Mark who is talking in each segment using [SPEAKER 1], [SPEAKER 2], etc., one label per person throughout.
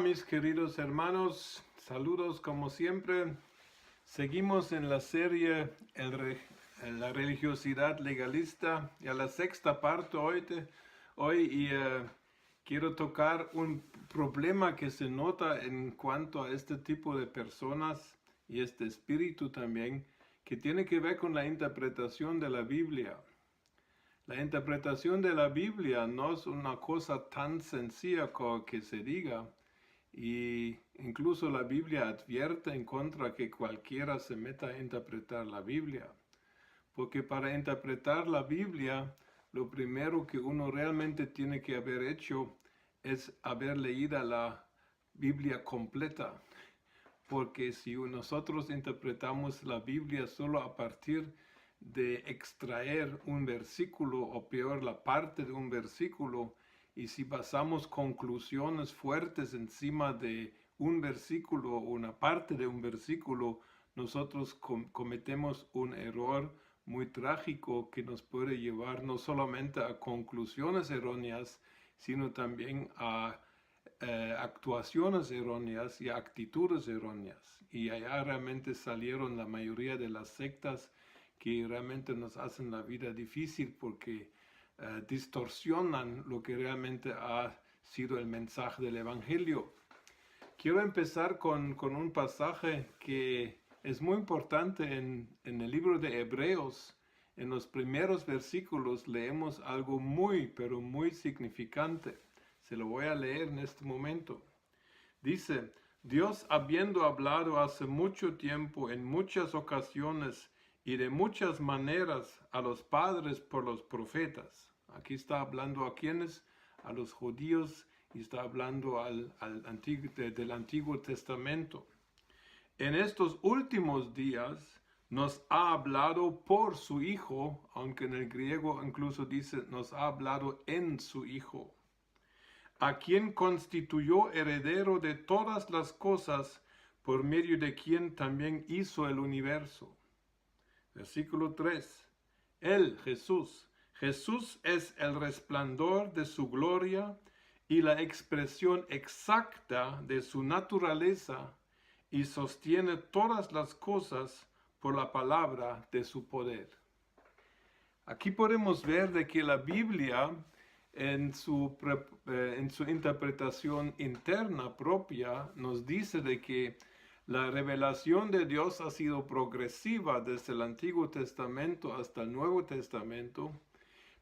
[SPEAKER 1] mis queridos hermanos, saludos como siempre. Seguimos en la serie La religiosidad legalista, y a la sexta parte hoy quiero tocar un problema que se nota en cuanto a este tipo de personas y este espíritu también, que tiene que ver con la interpretación de la Biblia. La interpretación de la Biblia no es una cosa tan sencilla como que se diga, y incluso la Biblia advierte en contra que cualquiera se meta a interpretar la Biblia. Porque para interpretar la Biblia, lo primero que uno realmente tiene que haber hecho es haber leído la Biblia completa. Porque si nosotros interpretamos la Biblia solo a partir de extraer un versículo, o peor, la parte de un versículo, y si basamos conclusiones fuertes encima de un versículo o una parte de un versículo, nosotros cometemos un error muy trágico que nos puede llevar no solamente a conclusiones erróneas, sino también a actuaciones erróneas y actitudes erróneas. Y allá realmente salieron la mayoría de las sectas que realmente nos hacen la vida difícil porque distorsionan lo que realmente ha sido el mensaje del Evangelio. Quiero empezar con un pasaje que es muy importante en el libro de Hebreos. En los primeros versículos leemos algo pero muy significante. Se lo voy a leer en este momento. Dice: Dios, habiendo hablado hace mucho tiempo, en muchas ocasiones y de muchas maneras a los padres por los profetas. Aquí está hablando a quienes, a los judíos, y está hablando del Antiguo Testamento. En estos últimos días nos ha hablado por su Hijo, aunque en el griego incluso dice nos ha hablado en su Hijo, a quien constituyó heredero de todas las cosas, por medio de quien también hizo el universo. Versículo 3. Él, Jesús es el resplandor de su gloria y la expresión exacta de su naturaleza, y sostiene todas las cosas por la palabra de su poder. Aquí podemos ver de que la Biblia, en su interpretación interna propia, nos dice de que la revelación de Dios ha sido progresiva desde el Antiguo Testamento hasta el Nuevo Testamento,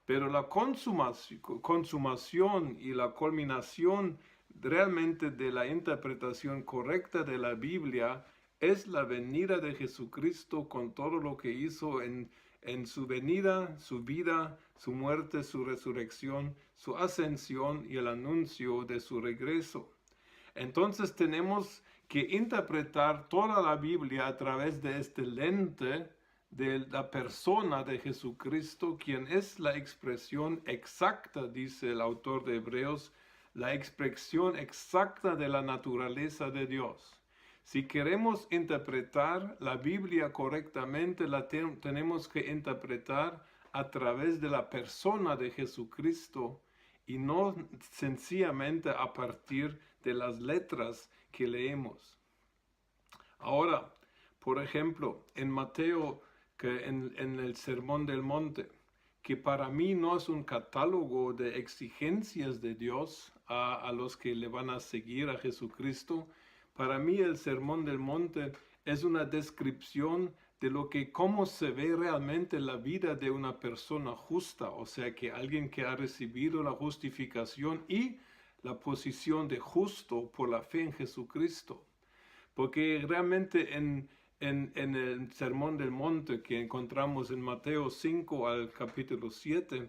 [SPEAKER 1] pero la consumación y la culminación realmente de la interpretación correcta de la Biblia es la venida de Jesucristo con todo lo que hizo en su venida, su vida, su muerte, su resurrección, su ascensión y el anuncio de su regreso. Entonces tenemos que interpretar toda la Biblia a través de este lente de la persona de Jesucristo, quien es la expresión exacta, dice el autor de Hebreos, la expresión exacta de la naturaleza de Dios. Si queremos interpretar la Biblia correctamente, la tenemos que interpretar a través de la persona de Jesucristo y no sencillamente a partir de las letras que leemos. Ahora, por ejemplo, en Mateo, en el Sermón del Monte, que para mí no es un catálogo de exigencias de Dios a los que le van a seguir a Jesucristo. Para mí el Sermón del Monte es una descripción de cómo se ve realmente la vida de una persona justa, o sea que alguien que ha recibido la justificación y la posición de justo por la fe en Jesucristo. Porque realmente en el Sermón del Monte que encontramos en Mateo 5 al capítulo 7,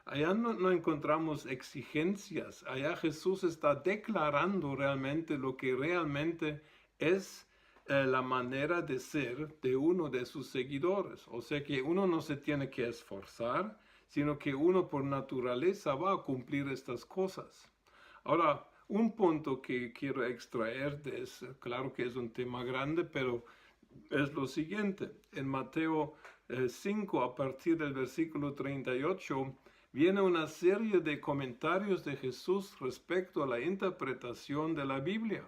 [SPEAKER 1] allá no encontramos exigencias. Allá Jesús está declarando realmente lo que realmente es la manera de ser de uno de sus seguidores. O sea que uno no se tiene que esforzar, sino que uno por naturaleza va a cumplir estas cosas. Ahora, un punto que quiero extraer, claro que es un tema grande, pero es lo siguiente. En Mateo 5, a partir del versículo 38, viene una serie de comentarios de Jesús respecto a la interpretación de la Biblia.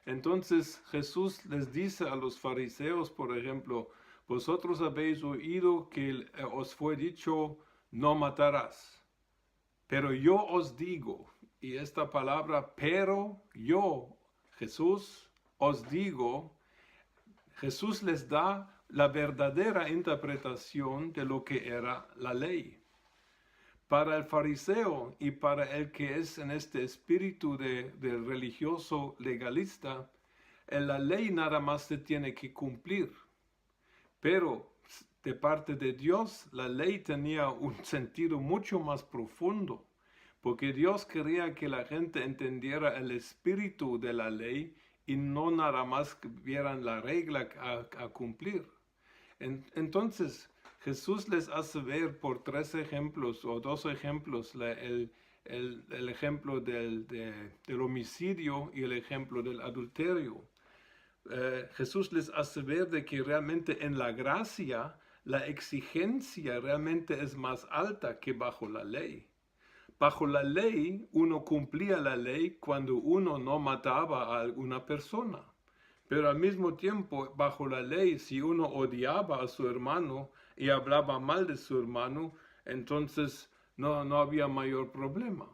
[SPEAKER 1] Entonces Jesús les dice a los fariseos, por ejemplo, vosotros habéis oído que os fue dicho, no matarás. Pero yo os digo, y esta palabra, pero yo, Jesús, os digo, Jesús les da la verdadera interpretación de lo que era la ley. Para el fariseo y para el que es en este espíritu de religioso legalista, la ley nada más se tiene que cumplir. Pero de parte de Dios, la ley tenía un sentido mucho más profundo, porque Dios quería que la gente entendiera el espíritu de la ley y no nada más vieran la regla a cumplir. Entonces, Jesús les hace ver por 3 ejemplos o 2 ejemplos el ejemplo del homicidio y el ejemplo del adulterio. Jesús les hace ver de que realmente en la gracia la exigencia realmente es más alta que bajo la ley. Bajo la ley, uno cumplía la ley cuando uno no mataba a alguna persona. Pero al mismo tiempo, bajo la ley, si uno odiaba a su hermano y hablaba mal de su hermano, entonces no había mayor problema.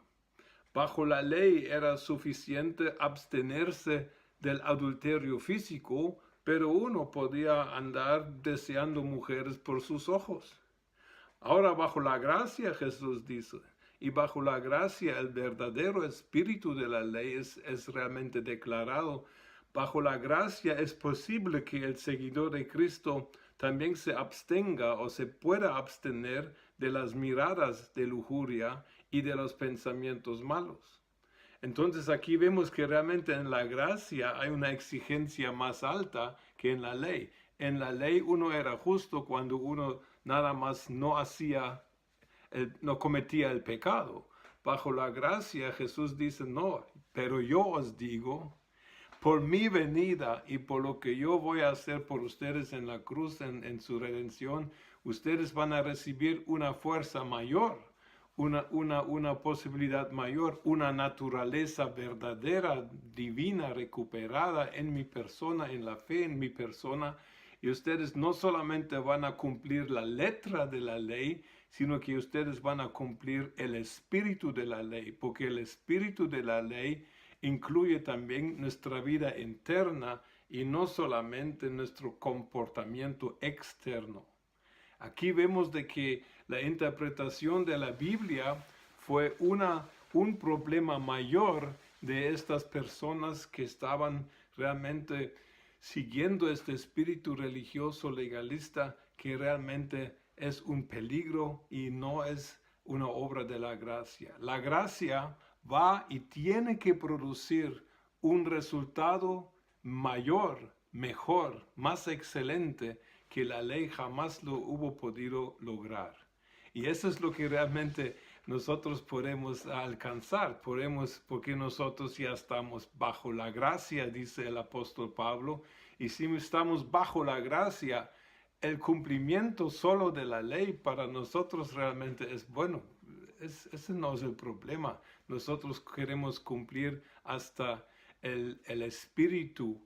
[SPEAKER 1] Bajo la ley era suficiente abstenerse del adulterio físico, pero uno podía andar deseando mujeres por sus ojos. Ahora bajo la gracia, Jesús dice, y bajo la gracia el verdadero espíritu de la ley es realmente declarado. Bajo la gracia es posible que el seguidor de Cristo también se abstenga o se pueda abstener de las miradas de lujuria y de los pensamientos malos. Entonces aquí vemos que realmente en la gracia hay una exigencia más alta que en la ley. En la ley uno era justo cuando uno nada más no cometía el pecado. Bajo la gracia Jesús dice, no, pero yo os digo, por mi venida y por lo que yo voy a hacer por ustedes en la cruz, en su redención, ustedes van a recibir una fuerza mayor, una posibilidad mayor, una naturaleza verdadera, divina, recuperada en mi persona, en la fe en mi persona. Y ustedes no solamente van a cumplir la letra de la ley, sino que ustedes van a cumplir el espíritu de la ley, porque el espíritu de la ley incluye también nuestra vida interna y no solamente nuestro comportamiento externo. Aquí vemos de que la interpretación de la Biblia fue un problema mayor de estas personas que estaban realmente siguiendo este espíritu religioso legalista que realmente es un peligro y no es una obra de la gracia. La gracia va y tiene que producir un resultado mayor, mejor, más excelente que la ley jamás lo hubo podido lograr. Y eso es lo que realmente nosotros podemos alcanzar, porque nosotros ya estamos bajo la gracia, dice el apóstol Pablo, y si estamos bajo la gracia, el cumplimiento solo de la ley para nosotros realmente es bueno. Ese no es el problema. Nosotros queremos cumplir hasta el espíritu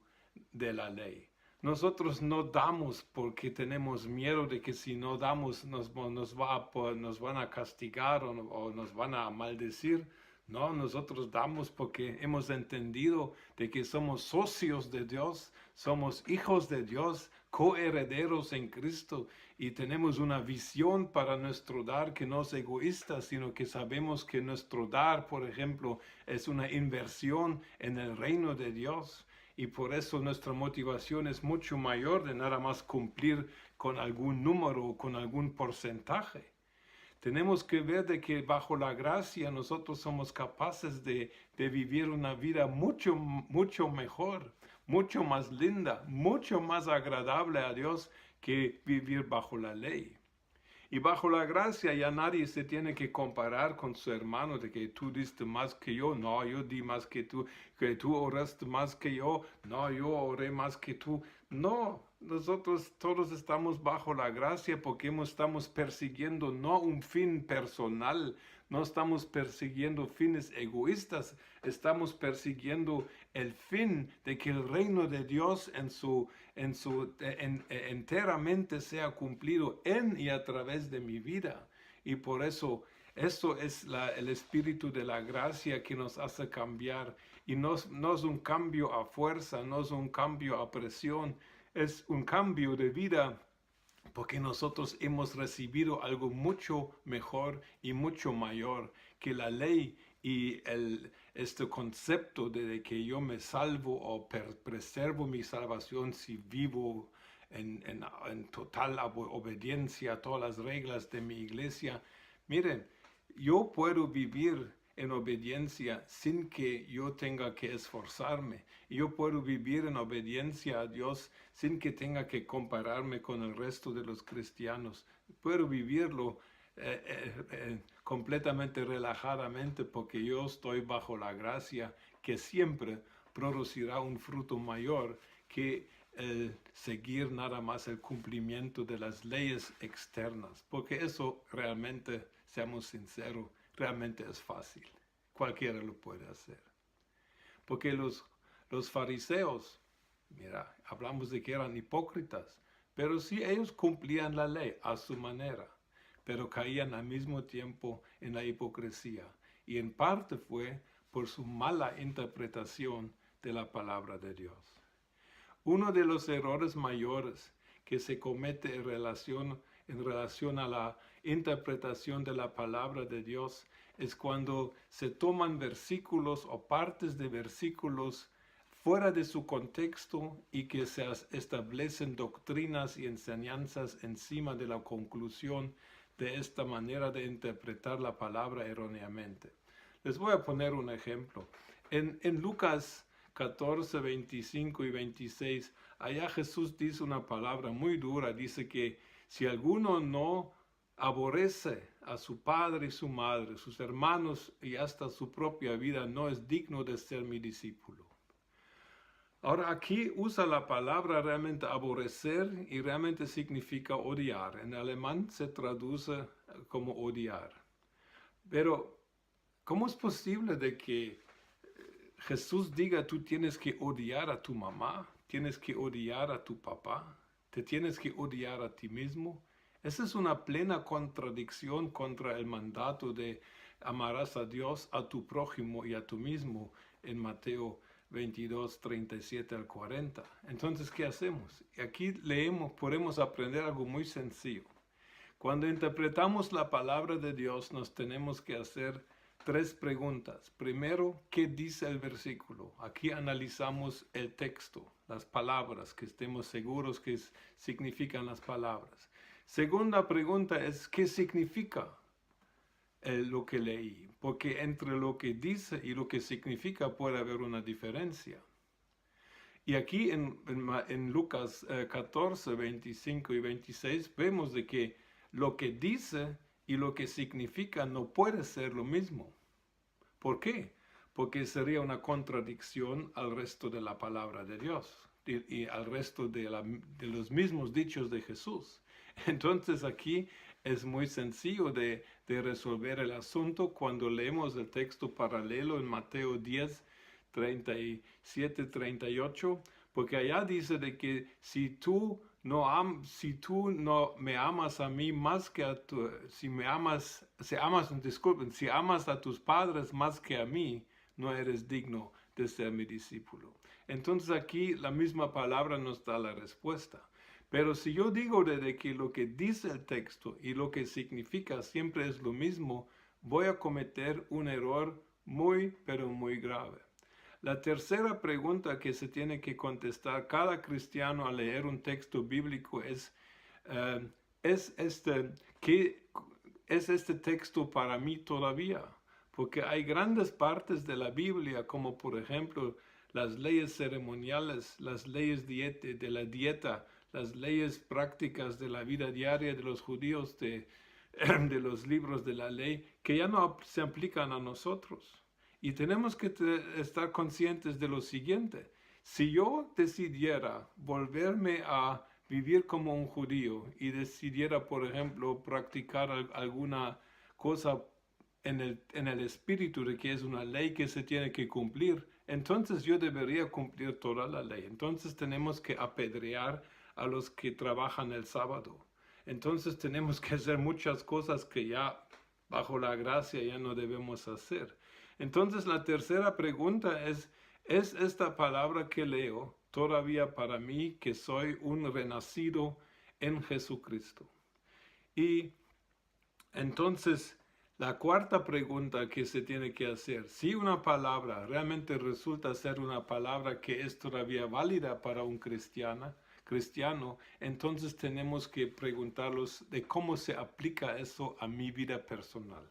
[SPEAKER 1] de la ley. Nosotros no damos porque tenemos miedo de que si no damos nos van a castigar o nos van a maldecir. No, nosotros damos porque hemos entendido de que somos socios de Dios, somos hijos de Dios, coherederos en Cristo y tenemos una visión para nuestro dar que no es egoísta, sino que sabemos que nuestro dar, por ejemplo, es una inversión en el reino de Dios. Y por eso nuestra motivación es mucho mayor de nada más cumplir con algún número o con algún porcentaje. Tenemos que ver de que bajo la gracia nosotros somos capaces de vivir una vida mucho, mucho mejor, mucho más linda, mucho más agradable a Dios que vivir bajo la ley. Y bajo la gracia ya nadie se tiene que comparar con su hermano de que tú diste más que yo, no, yo di más que tú oraste más que yo, no, yo oré más que tú. No, nosotros todos estamos bajo la gracia porque estamos persiguiendo no un fin personal, no estamos persiguiendo fines egoístas, estamos persiguiendo el fin de que el reino de Dios enteramente sea cumplido en y a través de mi vida. Y por eso, esto es el espíritu de la gracia que nos hace cambiar. Y no es un cambio a fuerza, no es un cambio a presión, es un cambio de vida porque nosotros hemos recibido algo mucho mejor y mucho mayor que la ley y este concepto de que yo me salvo o preservo mi salvación si vivo en total obediencia a todas las reglas de mi iglesia. Miren, yo puedo vivir en obediencia sin que yo tenga que esforzarme. Yo puedo vivir en obediencia a Dios sin que tenga que compararme con el resto de los cristianos. Puedo vivirlo completamente relajadamente porque yo estoy bajo la gracia que siempre producirá un fruto mayor que seguir nada más el cumplimiento de las leyes externas, porque eso realmente, seamos sinceros, realmente es fácil. Cualquiera lo puede hacer. Porque los fariseos, mira, hablamos de que eran hipócritas, pero sí ellos cumplían la ley a su manera, pero caían al mismo tiempo en la hipocresía. Y en parte fue por su mala interpretación de la palabra de Dios. Uno de los errores mayores que se comete en relación a la interpretación de la palabra de Dios es cuando se toman versículos o partes de versículos fuera de su contexto y que se establecen doctrinas y enseñanzas encima de la conclusión de esta manera de interpretar la palabra erróneamente. Les voy a poner un ejemplo. En Lucas 14, 25 y 26, allá Jesús dice una palabra muy dura, dice que si alguno no aborrece a su padre y su madre, sus hermanos y hasta su propia vida, no es digno de ser mi discípulo. Ahora aquí usa la palabra realmente aborrecer y realmente significa odiar. En alemán se traduce como odiar. Pero, ¿cómo es posible de que Jesús diga tú tienes que odiar a tu mamá, tienes que odiar a tu papá, te tienes que odiar a ti mismo? Esa es una plena contradicción contra el mandato de amarás a Dios, a tu prójimo y a tú mismo en Mateo 22, 37 al 40. Entonces, ¿qué hacemos? Aquí podemos aprender algo muy sencillo. Cuando interpretamos la palabra de Dios, nos tenemos que hacer 3 preguntas. Primero, ¿qué dice el versículo? Aquí analizamos el texto, las palabras, que estemos seguros que significan las palabras. Segunda pregunta es, ¿qué significa lo que leí? Porque entre lo que dice y lo que significa puede haber una diferencia. Y aquí en Lucas 14, 25 y 26 vemos de que lo que dice y lo que significa no puede ser lo mismo. ¿Por qué? Porque sería una contradicción al resto de la palabra de Dios y al resto de los mismos dichos de Jesús. Entonces aquí es muy sencillo de resolver el asunto cuando leemos el texto paralelo en Mateo 10, 37, 38, porque allá dice de que si tú no me amas a mí más que a si amas a tus padres más que a mí, no eres digno de ser mi discípulo. Entonces aquí la misma palabra nos da la respuesta. Pero si yo digo de que lo que dice el texto y lo que significa siempre es lo mismo, voy a cometer un error muy, pero muy grave. La tercera pregunta que se tiene que contestar cada cristiano al leer un texto bíblico es ¿qué es este texto para mí todavía? Porque hay grandes partes de la Biblia, como por ejemplo las leyes ceremoniales, las leyes de la dieta, las leyes prácticas de la vida diaria de los judíos, de los libros de la ley, que ya no se aplican a nosotros. Y tenemos que estar conscientes de lo siguiente. Si yo decidiera volverme a vivir como un judío y decidiera, por ejemplo, practicar alguna cosa en el espíritu de que es una ley que se tiene que cumplir, entonces yo debería cumplir toda la ley. Entonces tenemos que apedrear a los que trabajan el sábado. Entonces tenemos que hacer muchas cosas que ya bajo la gracia ya no debemos hacer. Entonces la tercera pregunta ¿es esta palabra que leo todavía para mí que soy un renacido en Jesucristo? Y entonces la cuarta pregunta que se tiene que hacer, si una palabra realmente resulta ser una palabra que es todavía válida para un cristiano, entonces tenemos que preguntarlos de cómo se aplica eso a mi vida personal.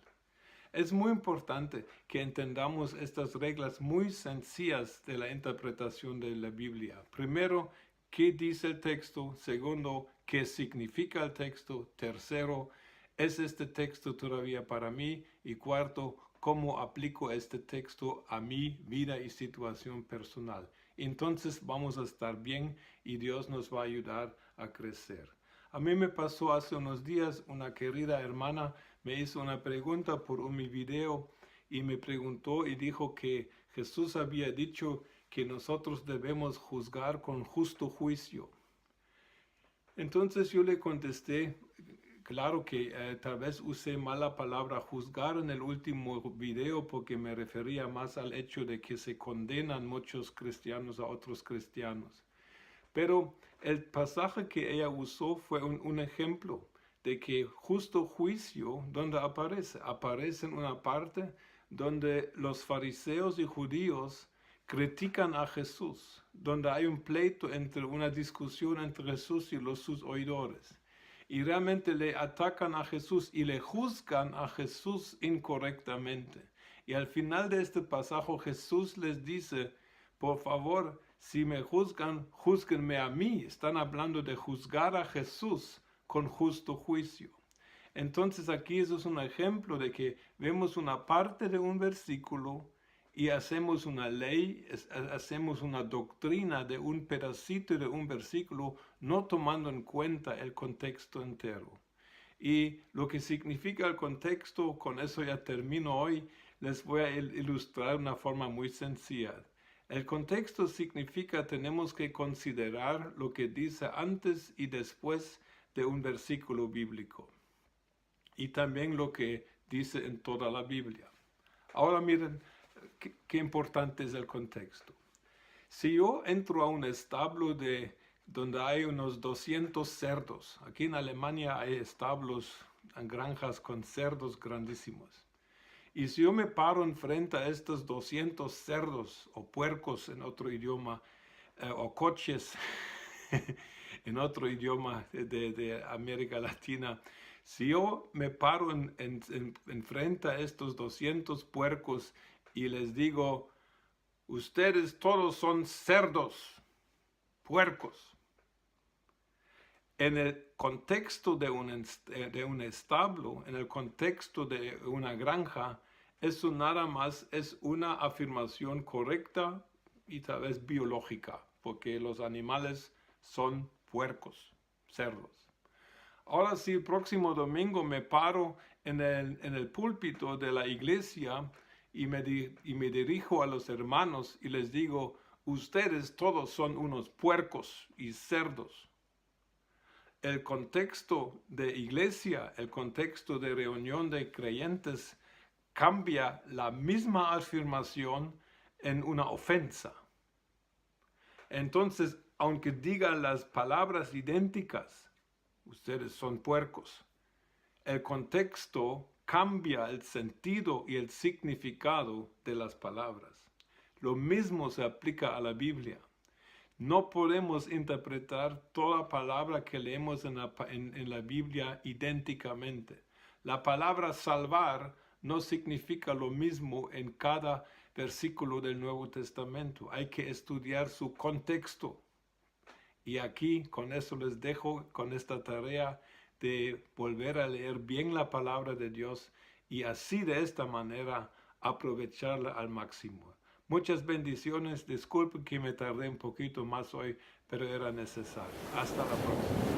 [SPEAKER 1] Es muy importante que entendamos estas reglas muy sencillas de la interpretación de la Biblia. Primero, ¿qué dice el texto? Segundo, ¿qué significa el texto? Tercero, ¿es este texto todavía para mí? Y cuarto, ¿cómo aplico este texto a mi vida y situación personal? Entonces vamos a estar bien y Dios nos va a ayudar a crecer. A mí me pasó hace unos días, una querida hermana me hizo una pregunta por mi video y me preguntó y dijo que Jesús había dicho que nosotros debemos juzgar con justo juicio. Entonces yo le contesté, claro que tal vez usé mal la palabra juzgar en el último video porque me refería más al hecho de que se condenan muchos cristianos a otros cristianos. Pero el pasaje que ella usó fue un ejemplo de que justo juicio, donde aparece en una parte donde los fariseos y judíos critican a Jesús, donde hay un pleito una discusión entre Jesús y sus oidores. Y realmente le atacan a Jesús y le juzgan a Jesús incorrectamente. Y al final de este pasaje Jesús les dice, por favor, si me juzgan, júzguenme a mí. Están hablando de juzgar a Jesús con justo juicio. Entonces aquí eso es un ejemplo de que vemos una parte de un versículo y hacemos una ley, hacemos una doctrina de un pedacito de un versículo, no tomando en cuenta el contexto entero. Y lo que significa el contexto, con eso ya termino hoy, les voy a ilustrar de una forma muy sencilla. El contexto significa tenemos que considerar lo que dice antes y después de un versículo bíblico. Y también lo que dice en toda la Biblia. Ahora miren qué importante es el contexto. Si yo entro a un establo donde hay unos 200 cerdos, aquí en Alemania hay establos, granjas con cerdos grandísimos. Y si yo me paro enfrente a estos 200 cerdos o puercos en otro idioma, o coches en otro idioma de América Latina, si yo me paro enfrente a estos 200 puercos y les digo, ustedes todos son cerdos, puercos. En el contexto de un establo, en el contexto de una granja, eso nada más es una afirmación correcta y tal vez biológica, porque los animales son puercos, cerdos. Ahora si el próximo domingo me paro en el púlpito de la iglesia y me dirijo a los hermanos y les digo, ustedes todos son unos puercos y cerdos. El contexto de iglesia, el contexto de reunión de creyentes cambia la misma afirmación en una ofensa. Entonces, aunque digan las palabras idénticas, ustedes son puercos, el contexto cambia el sentido y el significado de las palabras. Lo mismo se aplica a la Biblia. No podemos interpretar toda palabra que leemos en la Biblia idénticamente. La palabra salvar no significa lo mismo en cada versículo del Nuevo Testamento. Hay que estudiar su contexto. Y aquí con eso les dejo con esta tarea de volver a leer bien la palabra de Dios y así de esta manera aprovecharla al máximo. Muchas bendiciones, disculpen que me tardé un poquito más hoy, pero era necesario. Hasta la próxima.